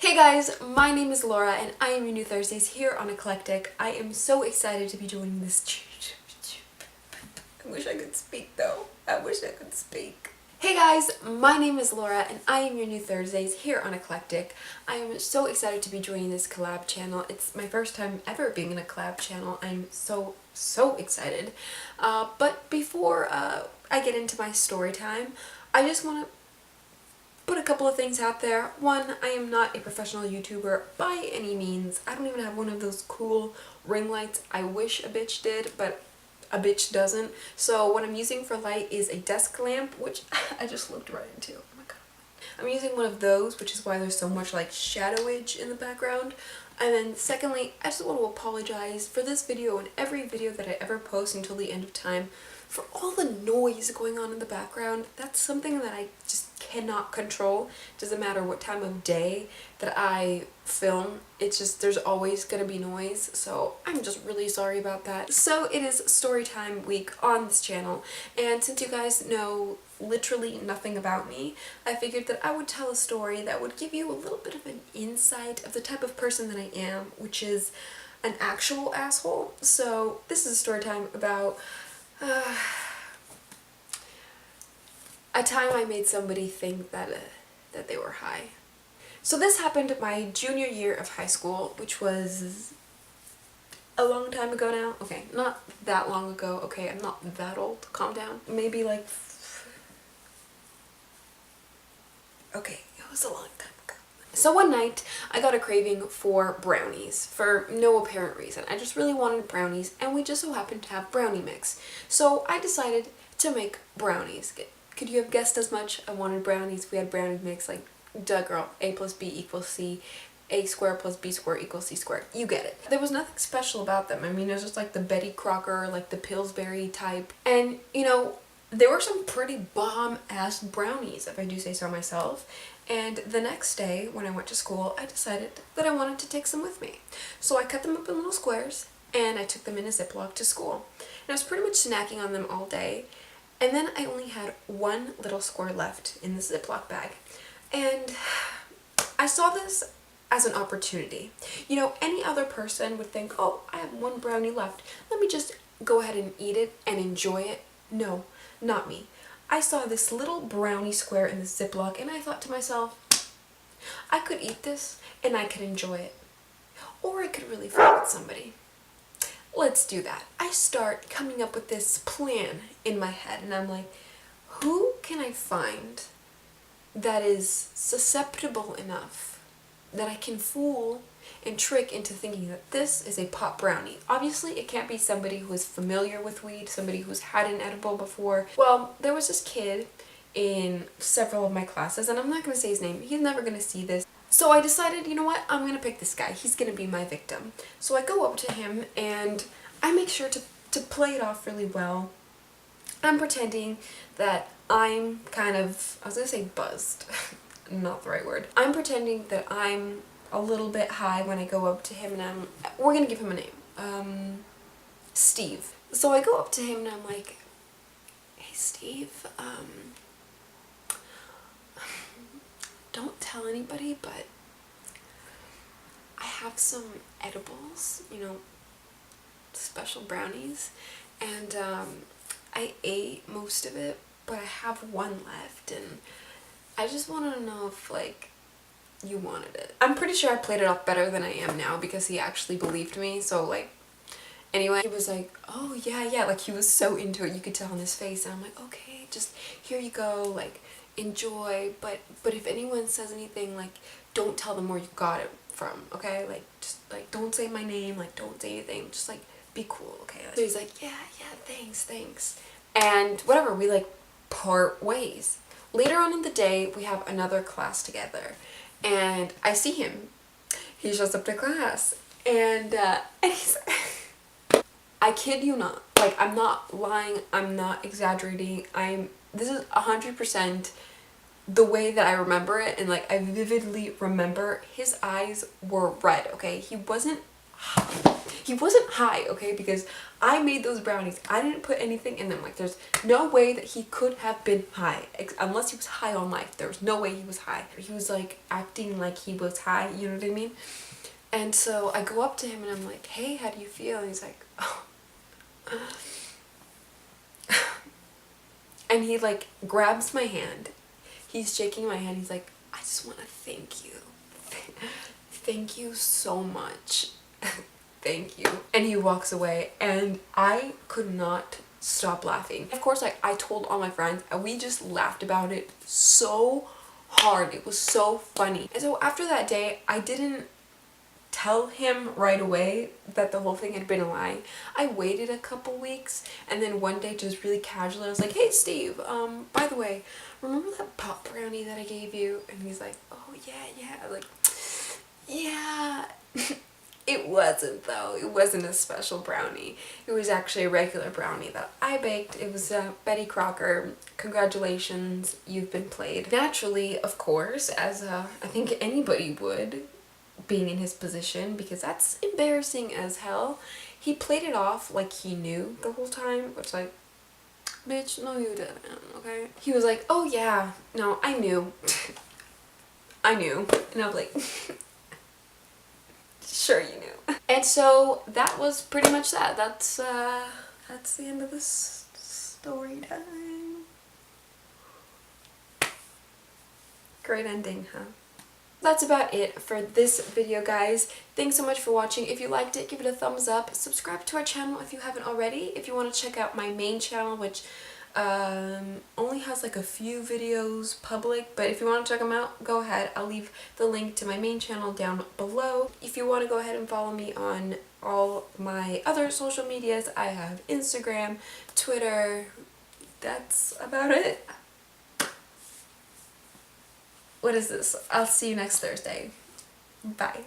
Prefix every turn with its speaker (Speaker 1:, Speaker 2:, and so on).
Speaker 1: Hey guys, my name is Laura and I am your new Thursdays here on Eclectic. I am so excited to be joining this I wish I could speak though. I wish I could speak. Hey guys, my name is Laura and I am your new Thursdays here on Eclectic. I am so excited to be joining this collab channel. It's my first time ever being in a collab channel. I'm so excited. But before I get into my story time, I just want to put a couple of things out there. One, I am not a professional YouTuber by any means. I don't even have one of those cool ring lights. I wish a bitch did, but a bitch doesn't. So what I'm using for light is a desk lamp, which I just looked right into. Oh my god. I'm using one of those, which is why there's so much like shadowage in the background. And then secondly, I just want to apologize for this video and every video that I ever post until the end of time for all the noise going on in the background. That's something that I just cannot control. Doesn't matter what time of day that I film, it's just there's always gonna be noise, so I'm just really sorry about that. So it is story time week on this channel, and since you guys know literally nothing about me, I figured that I would tell a story that would give you a little bit of an insight of the type of person that I am, which is an actual asshole. So this is a story time about a time I made somebody think that they were high. So this happened my junior year of high school, which was a long time ago now. Okay, not that long ago. Okay, I'm not that old. Calm down. Maybe like... Okay, it was a long time ago. So one night, I got a craving for brownies for no apparent reason. I just really wanted brownies, and we just so happened to have brownie mix. So I decided to make brownies. Could you have guessed as much? I wanted brownies. We had brownie mix, like, duh girl, A plus B equals C, A squared plus B squared equals C squared. You get it. There was nothing special about them. I mean, it was just like the Betty Crocker, like the Pillsbury type. And, you know, there were some pretty bomb-ass brownies, if I do say so myself. And the next day, when I went to school, I decided that I wanted to take some with me. So I cut them up in little squares, and I took them in a Ziploc to school. And I was pretty much snacking on them all day. And then I only had one little square left in the Ziploc bag. And I saw this as an opportunity. You know, any other person would think, oh, I have one brownie left. Let me just go ahead and eat it and enjoy it. No, not me. I saw this little brownie square in the Ziploc and I thought to myself, I could eat this and I could enjoy it. Or I could really fight with somebody. Let's do that. I start coming up with this plan in my head and I'm like, who can I find that is susceptible enough that I can fool and trick into thinking that this is a pot brownie? Obviously, it can't be somebody who is familiar with weed, somebody who's had an edible before. Well, there was this kid in several of my classes, and I'm not going to say his name. He's never going to see this. So I decided, you know what, I'm going to pick this guy. He's going to be my victim. So I go up to him and I make sure to play it off really well. I'm pretending that I'm kind of, I was going to say buzzed, not the right word. I'm pretending that I'm a little bit high when I go up to him and we're going to give him a name, Steve. So I go up to him and I'm like, hey Steve, don't tell anybody, but I have some edibles, you know, special brownies, and I ate most of it, but I have one left, and I just wanted to know if, like, you wanted it. I'm pretty sure I played it off better than I am now because he actually believed me, so, like, anyway, he was like, oh, yeah, like, he was so into it, you could tell on his face, and I'm like, okay, just, here you go, like, enjoy, but if anyone says anything, like, don't tell them where you got it from, okay? Like, just, like, don't say my name, like, don't say anything, just, like, be cool, okay? So he's like, yeah, thanks. And whatever, we, like, part ways. Later on in the day, we have another class together, and I see him. He shows up to class, and he's... I kid you not. Like, I'm not lying, I'm not exaggerating, this is 100% the way that I remember it, and like I vividly remember his eyes were red, okay? He wasn't He wasn't high, okay, because I made those brownies. I didn't put anything in them. Like, there's no way that he could have been high, unless he was high on life. There was no way he was high. He was like acting like he was high, you know what I mean? And so I go up to him and I'm like, hey, how do you feel? And he's like, oh. And he like grabs my hand. He's shaking my hand. He's like, I just want to thank you. Thank you so much. Thank you. And he walks away and I could not stop laughing. Of course, like, I told all my friends and we just laughed about it so hard. It was so funny. And so after that day, I didn't tell him right away that the whole thing had been a lie. I waited a couple weeks and then one day just really casually I was like, hey Steve, by the way, remember that pop brownie that I gave you? And he's like, oh yeah. I'm like, yeah. It wasn't though. It wasn't a special brownie. It was actually a regular brownie that I baked. It was Betty Crocker. Congratulations, you've been played. Naturally, of course, as I think anybody would, being in his position, because that's embarrassing as hell. He played it off like he knew the whole time, which, like, bitch, no you didn't, okay? He was like, oh yeah, no, I knew. I knew. And I was like, sure you knew. And so that was pretty much that. That's the end of this story time. Great ending, huh? That's about it for this video, guys. Thanks so much for watching. If you liked it, give it a thumbs up. Subscribe to our channel if you haven't already. If you want to check out my main channel, which only has like a few videos public, but if you want to check them out, go ahead. I'll leave the link to my main channel down below. If you want to go ahead and follow me on all my other social medias, I have Instagram, Twitter. That's about it. What is this? I'll see you next Thursday. Bye.